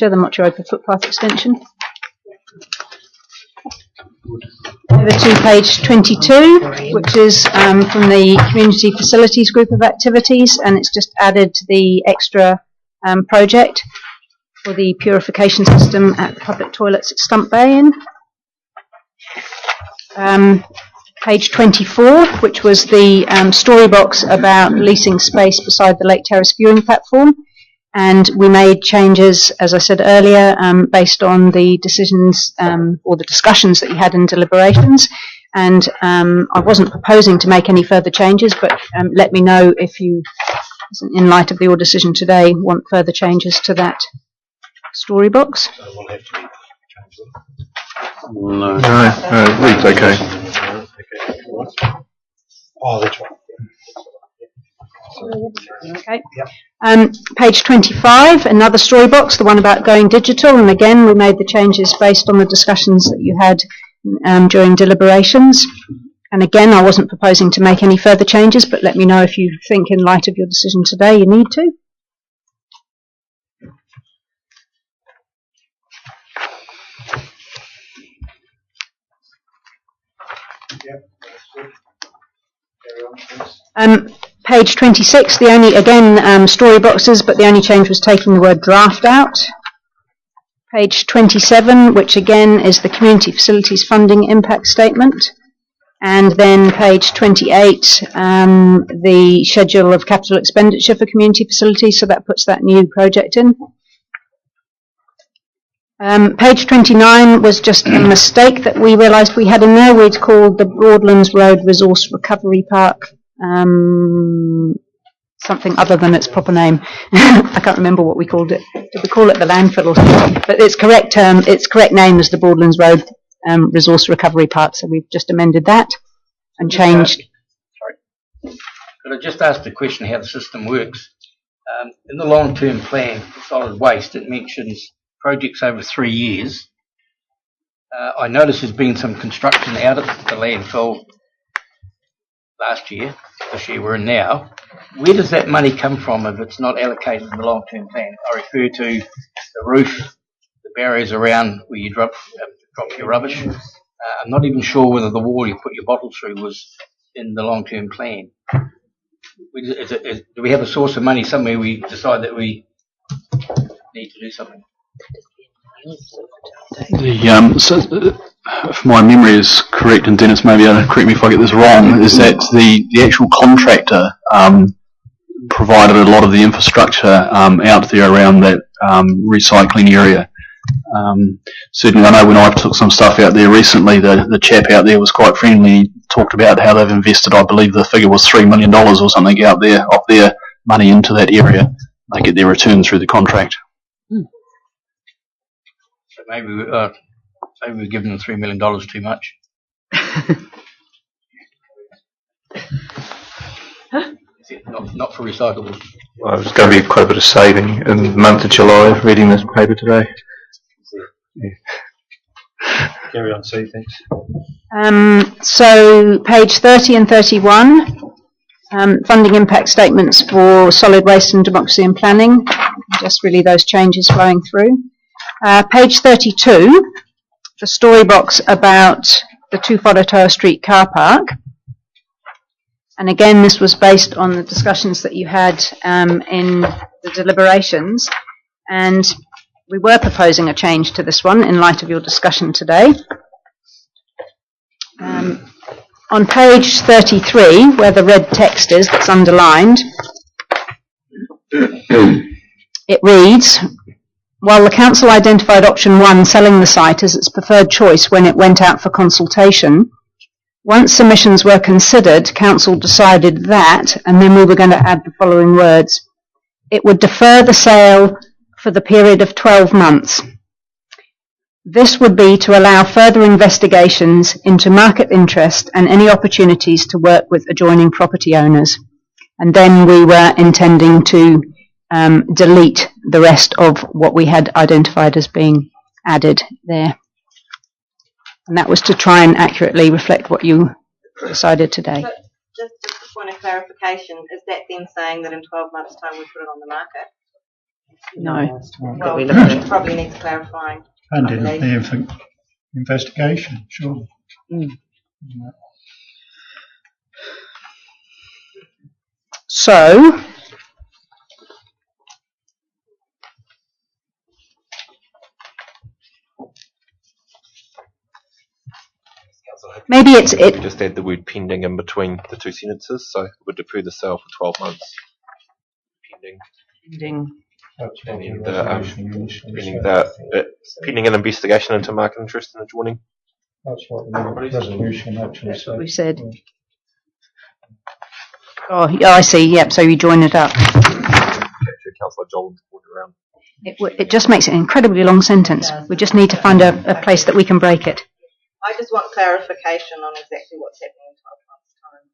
picture, the Mochiropa footpath extension. Over to page 22, which is from the Community Facilities group of activities, and it's just added the extra project for the purification system at the public toilets at Stump Bay Inn. Page 24, which was the story box about leasing space beside the Lake Terrace viewing platform. And we made changes, as I said earlier, based on the decisions or the discussions that you had in deliberations. And I wasn't proposing to make any further changes, but let me know if you, in light of your decision today, want further changes to that story box. So we'll have to change them. No, it's okay. Oh, that's right. Okay. Page 25, another story box, the one about going digital, and again we made the changes based on the discussions that you had during deliberations. And again, I wasn't proposing to make any further changes, but let me know if you think in light of your decision today you need to. Page 26, the only, again, story boxes, but the only change was taking the word draft out. Page 27, which again is the Community Facilities Funding Impact Statement. And then page 28, the schedule of capital expenditure for community facilities, so that puts that new project in. Page 29 was just a mistake that we realised we had in there. We'd called the Broadlands Road Resource Recovery Park something other than its proper name. I can't remember what we called it. Did we call it the landfill or something? But its correct name is the Broadlands Road Resource Recovery Park, so we've just amended that and changed. Sorry. Could I just ask the question how the system works? In the long-term plan for solid waste, it mentions projects over 3 years. I notice there's been some construction out at the landfill last year, this year we're in now. Where does that money come from if it's not allocated in the long-term plan? I refer to the roof, the barriers around where you drop your rubbish. I'm not even sure whether the wall you put your bottles through was in the long-term plan. Do we have a source of money somewhere we decide that we need to do something? If my memory is correct, and Dennis, maybe correct me if I get this wrong, is that the actual contractor provided a lot of the infrastructure out there around that recycling area. Certainly, I know when I took some stuff out there recently, the chap out there was quite friendly. He talked about how they've invested, I believe the figure was $3 million or something out there of their money into that area. They get their return through the contract. So maybe we're giving them $3 million too much. Not for recyclables. Well, there's going to be quite a bit of saving in the month of July reading this paper today. Yeah. Carry on, Steve, thanks. So page 30 and 31, funding impact statements for solid waste and democracy and planning, just really those changes flowing through. Page 32, the story box about the 2 Wharetoa Street car park. And again, this was based on the discussions that you had in the deliberations. And we were proposing a change to this one in light of your discussion today. On page 33, where the red text is that's underlined, it reads, while the council identified option 1, selling the site, as its preferred choice when it went out for consultation, once submissions were considered, council decided that, and then we were going to add the following words, it would defer the sale for the period of 12 months. This would be to allow further investigations into market interest and any opportunities to work with adjoining property owners. And then we were intending to delete the rest of what we had identified as being added there. And that was to try and accurately reflect what you decided today. But just a point of clarification, is that then saying that in 12 months' time we put it on the market? No. Well, it probably needs clarifying. Pending the investigation, sure. So, maybe it's Just add the word pending in between the two sentences, so it would defer the sale for 12 months. Pending. Pending an investigation into market interest in adjoining. That's what the resolution actually said. we said. Oh, yeah, I see. Yep. So you join it up. Councillor Joel around. It just makes it an incredibly long sentence. We just need to find a place that we can break it. I just want clarification on exactly what's happening in 12 months' time.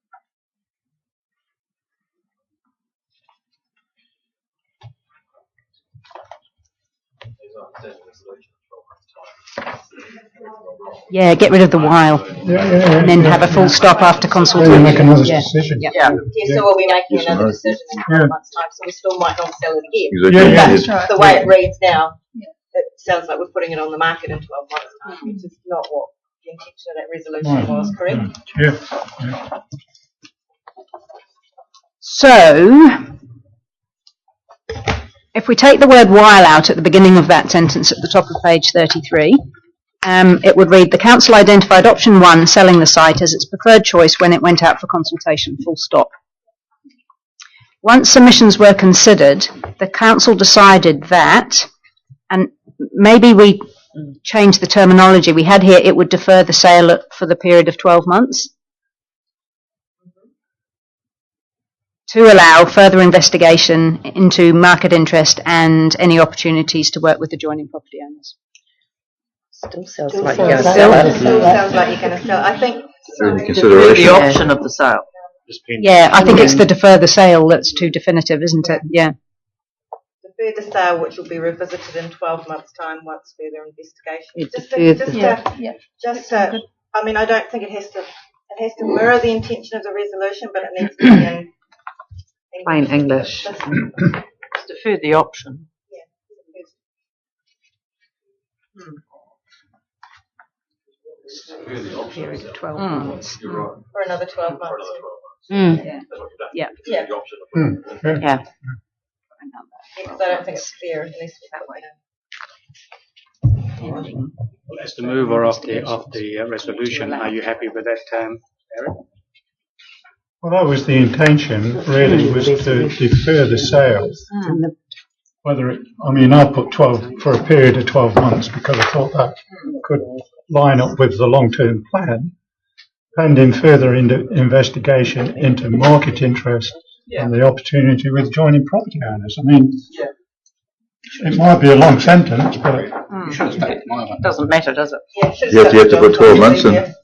Yeah, get rid of the while, and then have a full stop after consultation. Make another decision. Yeah, so we'll be making another decision in 12 months' time, so we still might not sell it again. But the way it reads now, it sounds like we're putting it on the market in 12 months' time, which is not what the intention of that resolution was, correct? Yeah. So, if we take the word while out at the beginning of that sentence at the top of page 33, it would read, the council identified option 1, selling the site, as its preferred choice when it went out for consultation, full stop. Once submissions were considered, the council decided that, and maybe we changed the terminology we had here, it would defer the sale for the period of 12 months to allow further investigation into market interest and any opportunities to work with adjoining property owners. Still sounds like you're going to sell it. Still sounds like you're going to sell. I think The option of the sale. Yeah, I think it's the defer the sale that's too definitive, isn't it? Yeah. defer the sale, which will be revisited in 12 months' time once further investigation. I mean, I don't think it has to mirror the intention of the resolution, but it needs to be in plain English. Defer the option. Period of 12 months. For another 12 months. Yeah. Because I don't think it's clear unless we that way. As the mover of the resolution, are you happy with that, Eric? Well, that was the intention, really, was to defer the sale. I put 12 for a period of 12 months because I thought that could line up with the long-term plan, pending further investigation into market interest and the opportunity with joining property owners. I mean, it might be a long sentence, but it doesn't matter, does it? You have to put 12 months in.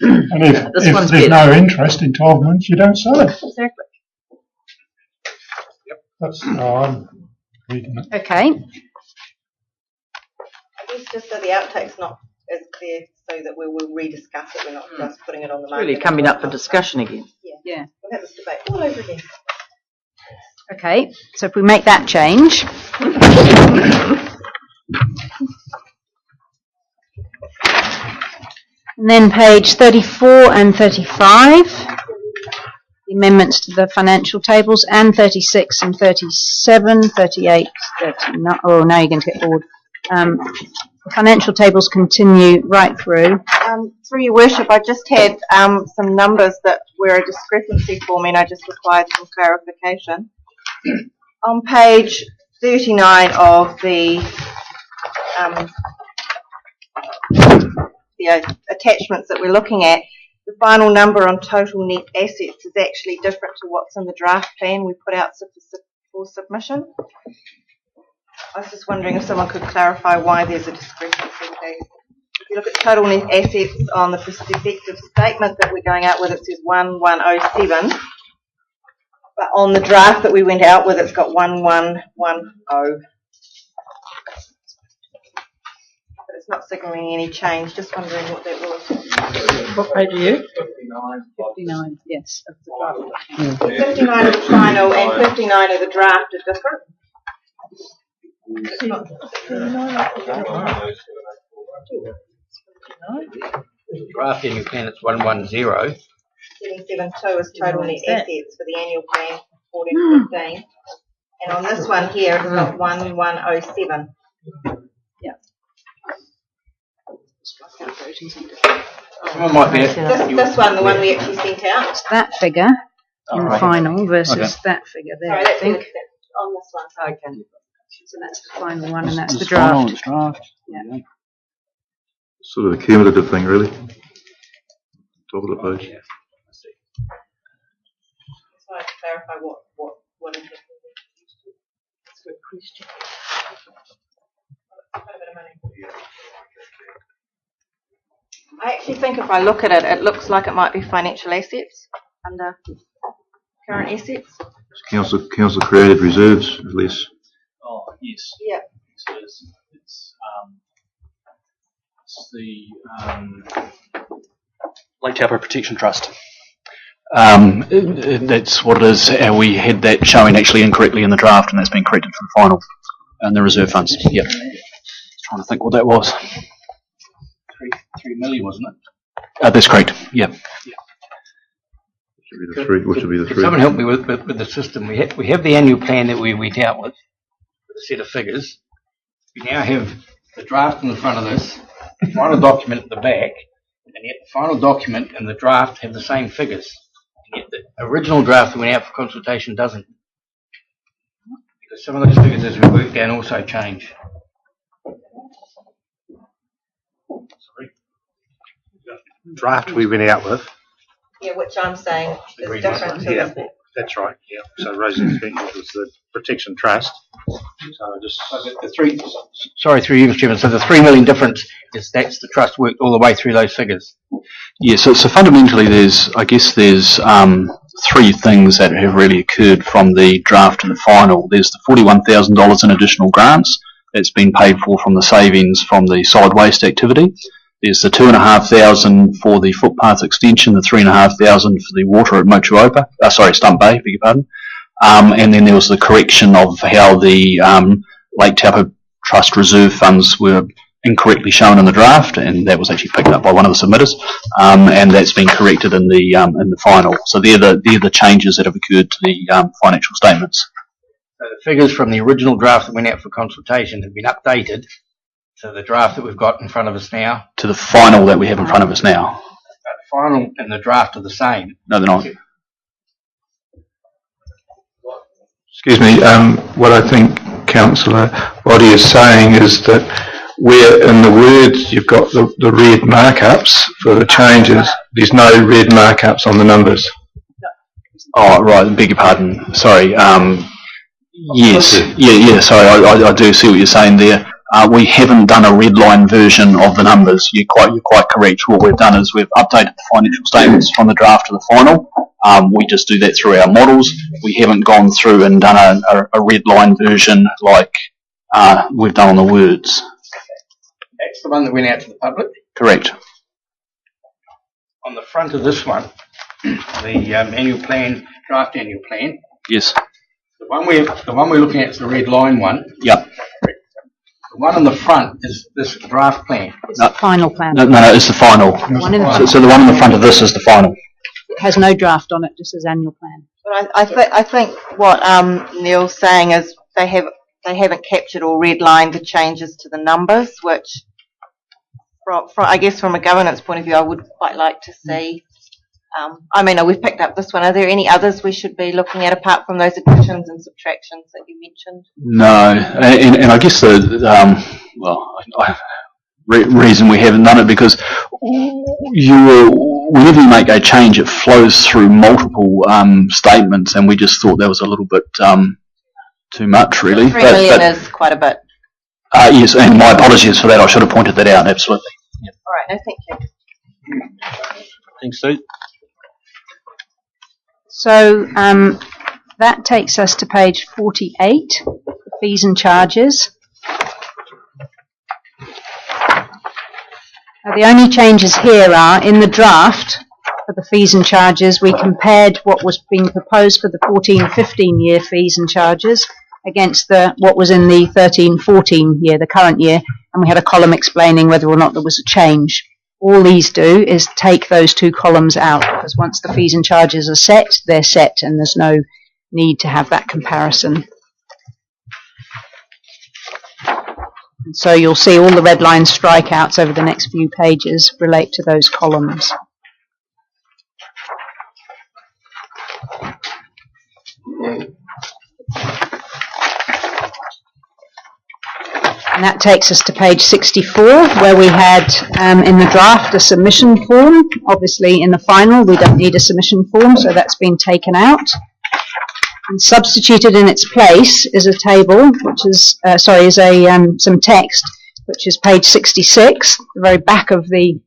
And if there's no interest in 12 months, you don't sell it. Exactly. That's how I'm reading it. Okay. I guess just so the outtake's not as clear, so that we will rediscuss it. We're not just putting it on the market. Really coming up for discussion again. Yeah. We'll have this debate all over again. Okay, so if we make that change. And then page 34 and 35, the amendments to the financial tables, and 36 and 37, 38, 39. Oh, now you're going to get bored. The financial tables continue right through. Through your worship, I just had some numbers that were a discrepancy for me, and I just required some clarification. On page 39 of the attachments that we're looking at, the final number on total net assets is actually different to what's in the draft plan we put out for submission. I was just wondering if someone could clarify why there's a discrepancy there. If you look at total net assets on the prospective statement that we're going out with, it says 1107. But on the draft that we went out with, it's got 1110. But it's not signalling any change. Just wondering what that was. What page are you? 59, yes. Of the draft. 59 of the final and 59 of the draft are different. Draft annual plan, it's 110. 772 is total net assets for the annual plan 14-15. And on this one here, it's got 1107. Someone might be This one, the one we actually sent out. It's that figure in the final versus that figure there, Sorry, I think. that's on this one. Okay. So that's the final one, and that's the draft. Yeah. Sort of a cumulative thing, really. Top of the page. Just wanted to clarify what exactly. That's a good question. I actually think if I look at it, it looks like it might be financial assets under current assets. Council created reserves, at least. Oh, yes. Yeah. It's the Lake Taupo Protection Trust. That's what it is. We had that showing actually incorrectly in the draft, and that's been corrected for the final. And the reserve funds. Yep. Trying to think what that was. 3 million, wasn't it? That's correct. Yep. Which would be the Could three? someone help me with the system? We have the annual plan that we dealt with a set of figures. We now have the draft in the front of this, the final document at the back, and yet the final document and the draft have the same figures. And yet the original draft that went out for consultation doesn't. Because some of those figures as we work down also change. Draft we went out with. Yeah, which I'm saying is different to Yeah, this. that's right. Yeah. So Rose's was the Protection Trust. So just Through you, Mr. Chairman. So the 3 million difference is that's the trust worked all the way through those figures. Yeah, so fundamentally there's three things that have really occurred from the draft to the final. There's the $41,000 in additional grants that's been paid for from the savings from the solid waste activity. There's the $2,500 for the footpath extension, the $3,500 for the water at Stump Bay, beg your pardon. And then there was the correction of how the Lake Taupo Trust reserve funds were incorrectly shown in the draft, and that was actually picked up by one of the submitters, and that's been corrected in the final. So they're the changes that have occurred to the financial statements. So the figures from the original draft that went out for consultation have been updated to the draft that we've got in front of us now. To the final that we have in front of us now. The final and the draft are the same. No, they're not. Excuse me, what I think Councillor Boddy is saying is that where in the words you've got the red markups for the changes, there's no red markups on the numbers. Oh, right, beg your pardon. Sorry. Yes. Yeah, sorry, I do see what you're saying there. We haven't done a red line version of the numbers. You're quite correct. What we've done is we've updated the financial statements from the draft to the final. We just do that through our models. We haven't gone through and done a red line version like we've done on the words. That's the one that went out to the public. Correct. On the front of this one, the annual plan, draft annual plan. Yes. The one we're looking at is the red line one. Yep. The one on the front is this draft plan. It's the final plan. No, it's the final. So the one in the front of this is the final. It has no draft on it, just says annual plan. But I think what Neil's saying is they haven't captured or redlined the changes to the numbers, which, I guess from a governance point of view, I would quite like to see. We've picked up this one. Are there any others we should be looking at apart from those additions and subtractions that you mentioned? No, and I guess reason we haven't done it because whenever you make a change, it flows through multiple statements, and we just thought that was a little bit too much, really. 3 million is quite a bit. Yes, and my apologies for that. I should have pointed that out. Absolutely. Yep. All right. No, thank you. Thanks, Steve. So that takes us to page 48, fees and charges. Now, the only changes here are in the draft for the fees and charges. We compared what was being proposed for the 14-15 year fees and charges against what was in the 13-14 year, the current year, and we had a column explaining whether or not there was a change. All these do is take those two columns out, because once the fees and charges are set, they're set, and there's no need to have that comparison. And so you'll see all the red line strikeouts over the next few pages relate to those columns. And that takes us to page 64, where we had in the draft a submission form. Obviously in the final we don't need a submission form, so that's been taken out. And substituted in its place is a table, which is, some text, which is page 66, the very back of the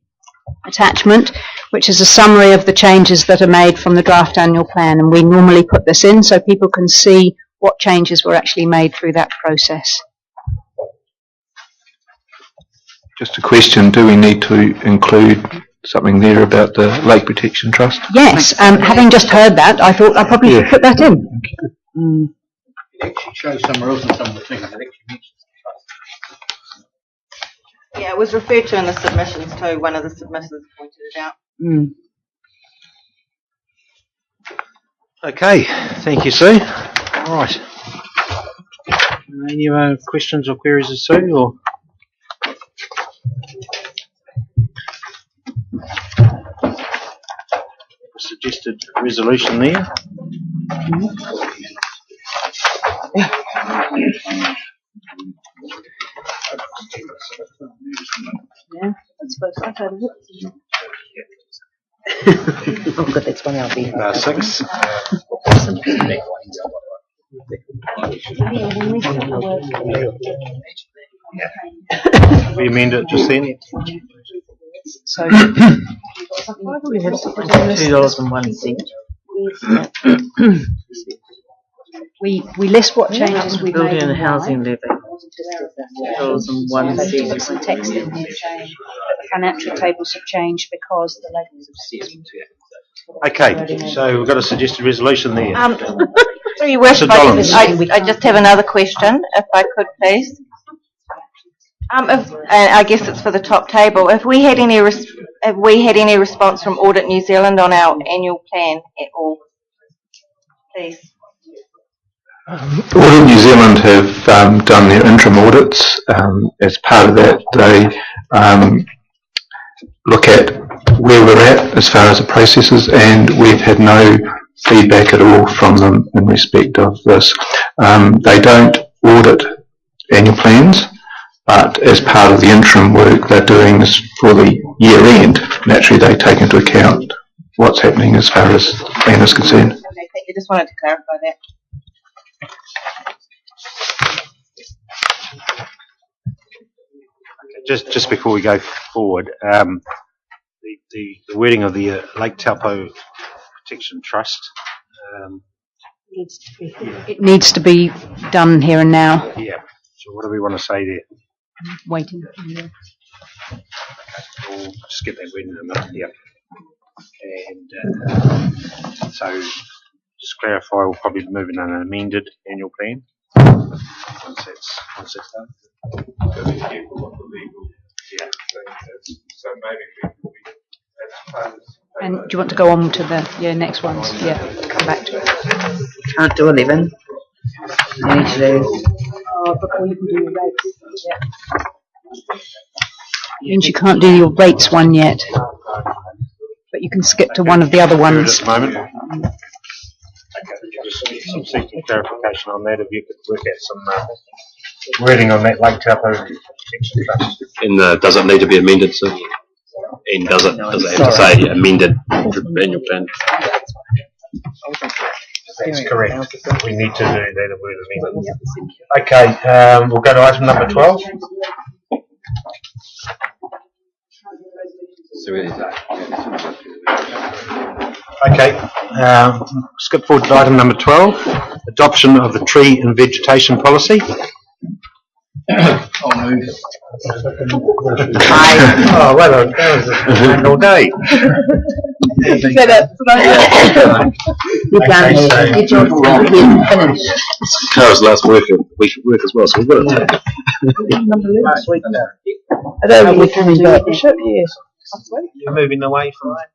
attachment, which is a summary of the changes that are made from the draft annual plan. And we normally put this in so people can see what changes were actually made through that process. Just a question, do we need to include something there about the Lake Protection Trust? Yes, having just heard that, I thought I probably should put that in. It actually shows somewhere else in some of the things. It actually mentions the trust. Yeah, it was referred to in the submissions too. One of the submitters pointed it out. Okay, thank you, Sue. All right. Any questions or queries of Sue? Or? Suggested resolution there. Yeah, that's what I've heard of it. Oh, good, that's one I'll be. 6. We amend it just then. So, $2.01. We list what changes we made. Building and housing levy. $2.01. There's some text in here saying that the financial tables have changed because the levels have ceased. Okay, so we've got a suggested resolution there. So you wish, I just have another question, if I could, please. And I guess it's for the top table. Have we had any response from Audit New Zealand on our annual plan at all, please? Audit New Zealand have done their interim audits. As part of that, they look at where we're at as far as the processes, and we've had no feedback at all from them in respect of this. They don't audit annual plans, but as part of the interim work they're doing this for the year end, naturally they take into account what's happening as far as the plan is concerned. Okay, thank you. Just wanted to clarify that. Just before we go forward, the wording of the Lake Taupo Protection Trust. It needs to be done here and now. Yeah. So what do we want to say there? Waiting. Okay, we'll just get that wording in a minute. Yeah. And so, just clarify, we'll probably be moving on an amended annual plan once that's done. Yeah. So maybe and do you want to go on to the next ones? Yeah, come back to it. Can't do 11. You need to do. Before you can do your rates. Yeah. Means you can't do your rates one yet, but you can skip to one of the other ones. At the moment. Just seeking clarification on that. If you could work out some wording on that Lake Taupo Protection Trust. Does it need to be amended, sir? And does it have to say amended annual plan? That's correct. We need to do that word amendment. Okay, we'll go to item number 12. Okay, skip forward to item number 12, adoption of the tree and vegetation policy. I'll move. Oh, well, that was a grand all day. You've done good job. You've finished. Carol's last week at work as well, so we've got to take I don't think we're coming back. You're moving away from that?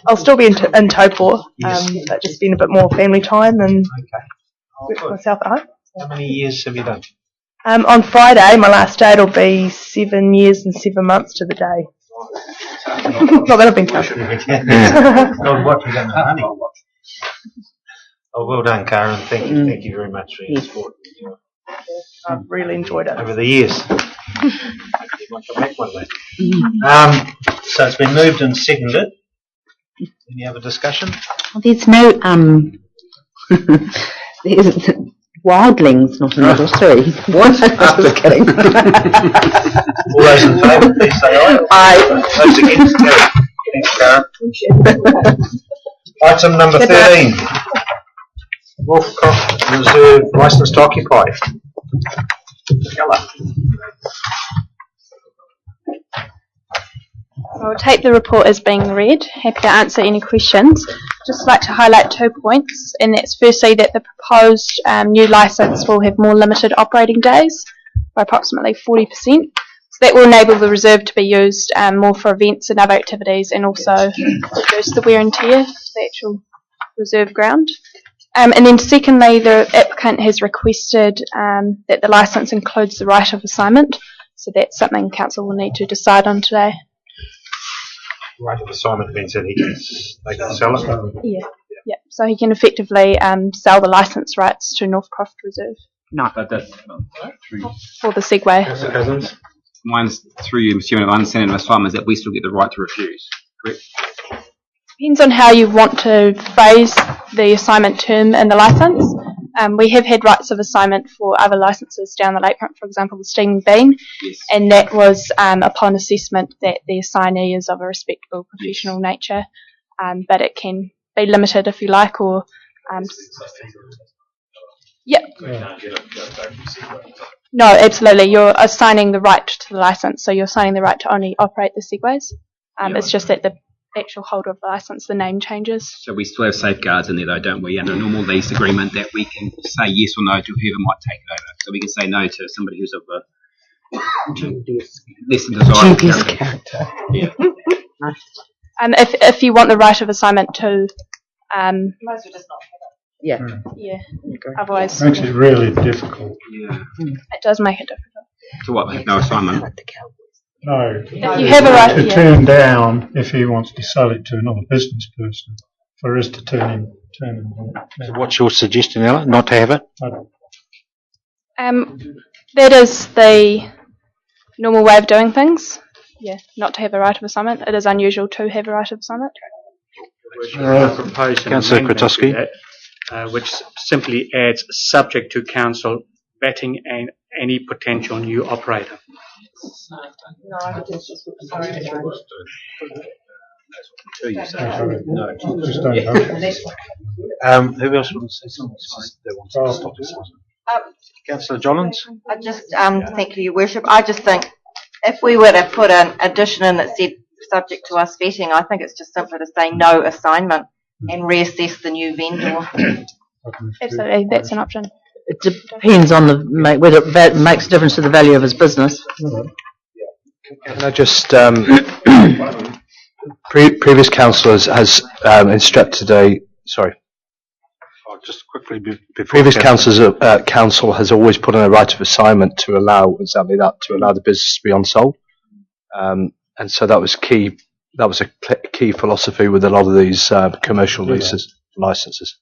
I'll still be in Taupo, but just been a bit more family time and work for myself at home. How many years have you done? On Friday, my last day, it'll be 7 years and 7 months to the day. Not that I've been counting. God, what you've done, honey. Oh, well done, Karen. Thank you very much for your support. I've really enjoyed it. Over the years. You might come back one day. So it's been moved and seconded. Any other discussion? There's no there's wildlings, not an industry. What? Just kidding. All those in favour, please say aye. Aye. Those against, carried. Thanks, Karen. Item number 13. Northcroft Reserve Licence to Occupy. Keller. I'll take the report as being read. Happy to answer any questions. Just like to highlight 2 points, and that's firstly that the proposed new licence will have more limited operating days by approximately 40%. So that will enable the reserve to be used more for events and other activities, and also reduce the wear and tear of the actual reserve ground. And then secondly, the applicant has requested that the licence includes the right of assignment. So that's something council will need to decide on today. Right of assignment means that they can sell it? Yeah. So he can effectively sell the licence rights to Northcroft Reserve. No. But that's For the Segway. Councillor Cousins? mine's through you, Mr. Chairman, my understanding of assignment is that we still get the right to refuse, correct? Depends on how you want to phrase the assignment term in the licence. We have had rights of assignment for other licences down the lakefront, for example, the Steam Bean, Yes. and that was upon assessment that the assignee is of a respectable professional nature, but it can be limited if you like, or no, absolutely. You're assigning the right to the licence, so you're assigning the right to only operate the segways. It's just that the actual holder of the licence, the name changes. So we still have safeguards in there though, don't we, under a normal lease agreement that we can say yes or no to whoever might take it over. So we can say no to somebody who's of a less than desirable character. Yeah. If you want the right of assignment to Most would just not have Yeah. yeah. Otherwise Makes it really difficult. Yeah. it does make it difficult. To what? No assignment. No. If you have a right, To turn down if he wants to sell it to another business person, for us to turn him down. So what's your suggestion, Ella? Not to have it? that is the normal way of doing things. Yeah, not to have a right of assignment. It is unusual to have a right of assignment. Propose an Councillor amendment to Kwiatkowski. that, which simply adds subject to council vetting and any potential new operator. No, just don't vote. Who else wants to say something? They want to stop this. Councillor Jollins? I just, thank you, Your Worship. I just think if we were to put an addition in that said subject to us vetting, I think it's just simpler to say no assignment and reassess the new vendor. Absolutely, that's an option. It depends on whether it makes a difference to the value of his business. Can I just, previous councillors has instructed Just quickly before. previous councillors council has always put in a right of assignment to allow exactly that, to allow the business to be unsold. And so that was key. That was a key philosophy with a lot of these commercial licenses.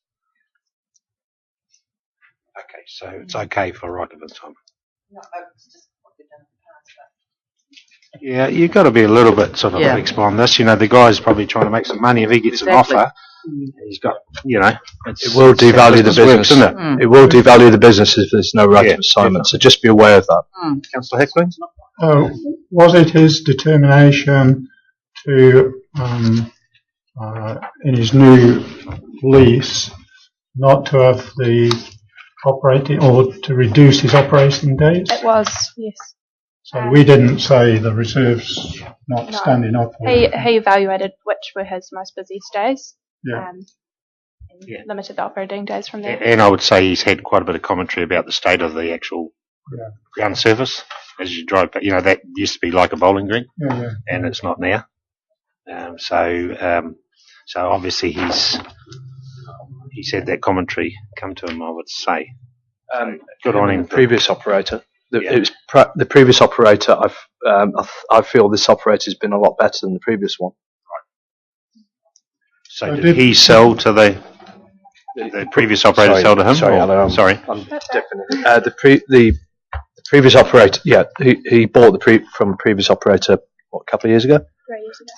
Okay, so it's okay for right of assignment. Yeah, you've got to be a little bit sort of flexible on this. You know, the guy's probably trying to make some money if he gets an offer. He's got, you know, It will devalue the business, isn't it? It will devalue the business if there's no right of assignment. So just be aware of that. Councillor Hickling? Was it his determination to, in his new lease, not to have the operating, or to reduce his operating days? It was, yes. So we didn't say the reserve's not standing up. He evaluated which were his most busiest days. Yeah. And limited the operating days from there. And I would say he's had quite a bit of commentary about the state of the actual ground surface as you drive. But that used to be like a bowling green, and it's not now. So obviously he's had that commentary come to him, I would say. Good on him. Previous operator. The previous operator. I feel this operator has been a lot better than the previous one. So did he sell to the previous operator? Sell to him? Sorry. I'm definitely. The previous operator. Yeah, he bought from the previous operator. What, a couple of years ago?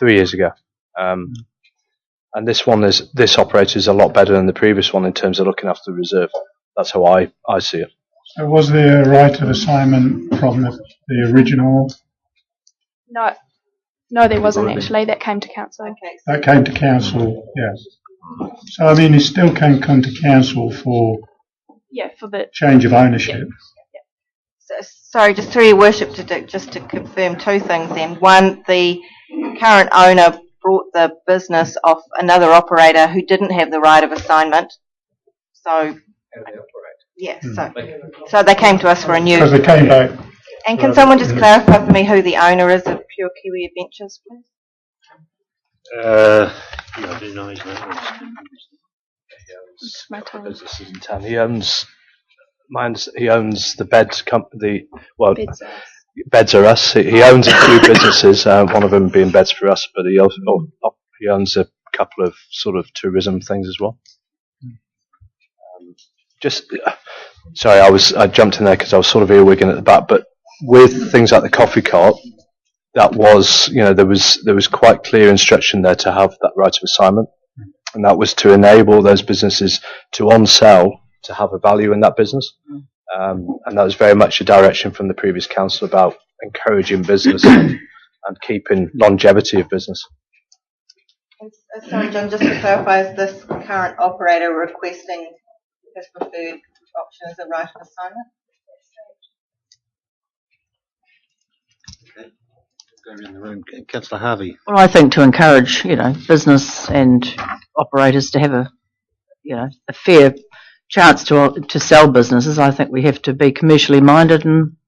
3 years ago. And this operator is a lot better than the previous one in terms of looking after the reserve. That's how I see it. So was there a right of assignment from the original? No, there wasn't actually. That came to council. Okay, That came to council, yes. So I mean, it still can come to council for the change of ownership. So, sorry, just through your worship, just to confirm two things then. One, the current owner brought the business off another operator who didn't have the right of assignment. So, so they came to us for a new. Because they came back. And can someone just clarify for me who the owner is of Pure Kiwi Adventures, please? I do know his name. Businesses in town. He owns the beds company. Well, Beds Are Us. He owns a few businesses. One of them being Beds For Us, but he owns a couple of sort of tourism things as well. Sorry, I jumped in there because I was sort of earwigging at the back, but with things like the coffee cart, that was, there was quite clear instruction there to have that right of assignment, and that was to enable those businesses to on-sell, to have a value in that business, and that was very much a direction from the previous council about encouraging business and keeping longevity of business. Sorry, John, just to clarify, is this current operator requesting his preferred option as a right of assignment? In the room, Councillor Harvey. Well, I think to encourage, business and operators to have a fair chance to sell businesses, I think we have to be commercially minded, and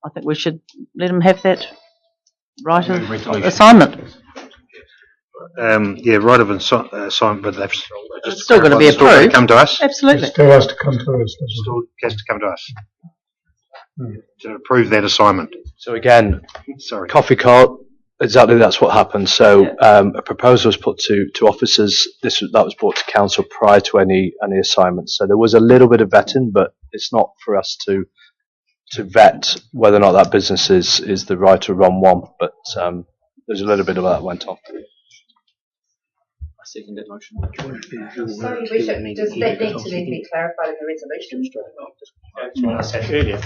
I think we should let them have that right of assignment. Right of assignment, but they've still got to be approved. Come to us. Absolutely. It still has to come to us. Still has to come to us to approve that assignment. So again, coffee cart, exactly that's what happened. So a proposal was put to officers. That was brought to council prior to any assignments. So there was a little bit of vetting, but it's not for us to vet whether or not that business is the right or wrong one. But there's a little bit of that went on. Second that motion. Sorry, Bishop, does that need to then be clarified in the resolution? That's what I said earlier.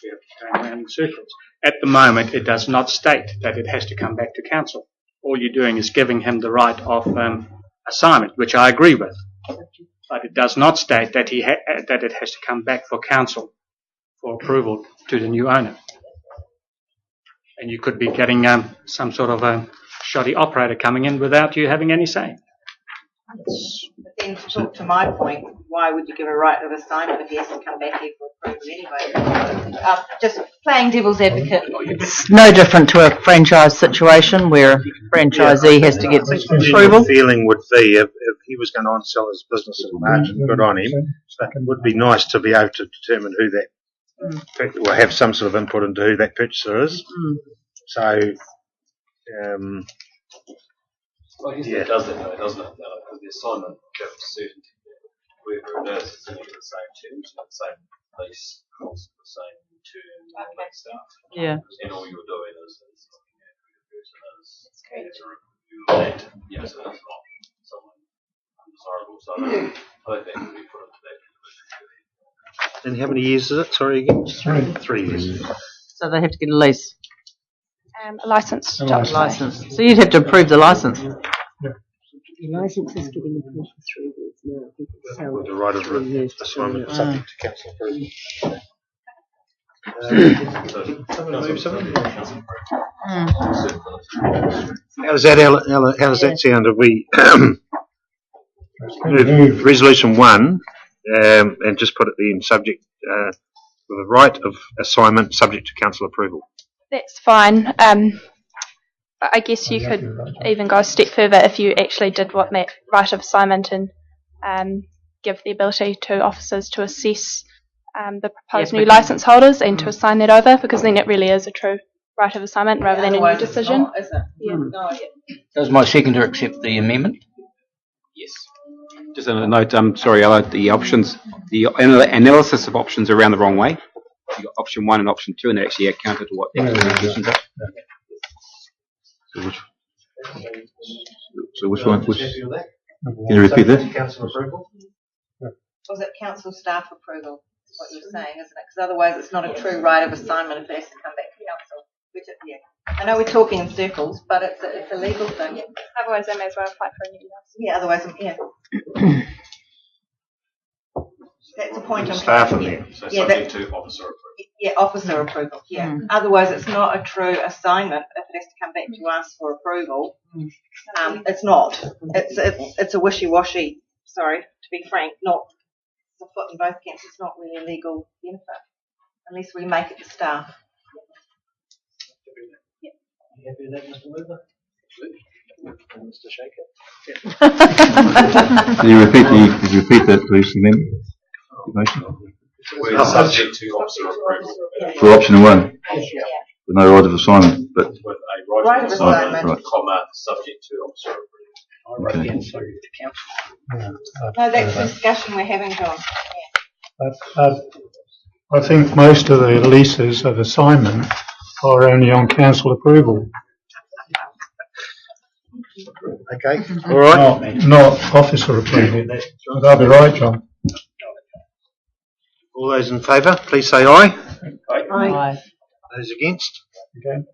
We're going around in circles. At the moment, it does not state that it has to come back to council. All you're doing is giving him the right of assignment, which I agree with. But it does not state that that it has to come back for council for approval to the new owner. And you could be getting some sort of a shoddy operator coming in without you having any say. But then to talk to my point, why would you give a right of assignment if he has to come back here for approval anyway? Just playing devil's advocate. It's no different to a franchise situation where a franchisee has to get approval. The feeling would be if he was going to on-sell his business at margin, good on him. So it would be nice to be able to determine who that, or have some sort of input into who that purchaser is. So, well, I guess it does that though, doesn't it? Because the assignment gives certainty that whoever it is going to get the same terms, the same lease cost, the same terms, all that stuff. Yeah. And all you're doing is looking at who the person is and it's a review of that. Yeah, so that's not someone undesirable. So I think that can be put into that. and how many years is it? Sorry again? 3 years. So they have to get a lease. A license. License. So you'd have to approve the license. The licence is getting approved for 3 years now. With the right of assignment subject to council approval. How does that, how does that sound? If we move resolution 1 and just put it in subject with a right of assignment subject to council approval? That's fine. I guess you could even go a step further if you actually did want that right of assignment and give the ability to officers to assess the proposed new licence holders and to assign that over, because then it really is a true right of assignment rather than a new decision. Does my seconder accept the amendment? Yes. Just a note, sorry, Ella, the options, the analysis of options are around the wrong way. You got option 1 and option 2, and they actually counter to what the options are. So which one? Can you repeat that? Council approval? Was it council staff approval? Is what you're saying, isn't it? Because otherwise it's not a true right of assignment if it has to come back to council. Which it, yeah. I know we're talking in circles, but it's a legal thing. Otherwise, I may as well apply for a new license. Yeah, otherwise, yeah. That's the point I'm Staff trying to in get. there. So yeah, subject to officer approval. Yeah, officer approval. Yeah. Otherwise, it's not a true assignment if it has to come back to us for approval. It's not. It's a wishy-washy. Sorry, to be frank, not a foot in both camps. It's not really a legal benefit unless we make it the staff. Mr. Shaker? Could you repeat that, please, amendment? Subject to officer approval. For option 1, with no right of assignment, but With a right of assignment, right. comma, subject to officer approval. Okay. No, that's the discussion we're having, John. I think most of the leases of assignment are only on council approval. Okay, all right. Not officer approval. That'll be right, John. All those in favour, please say aye. Aye. Those against? Okay.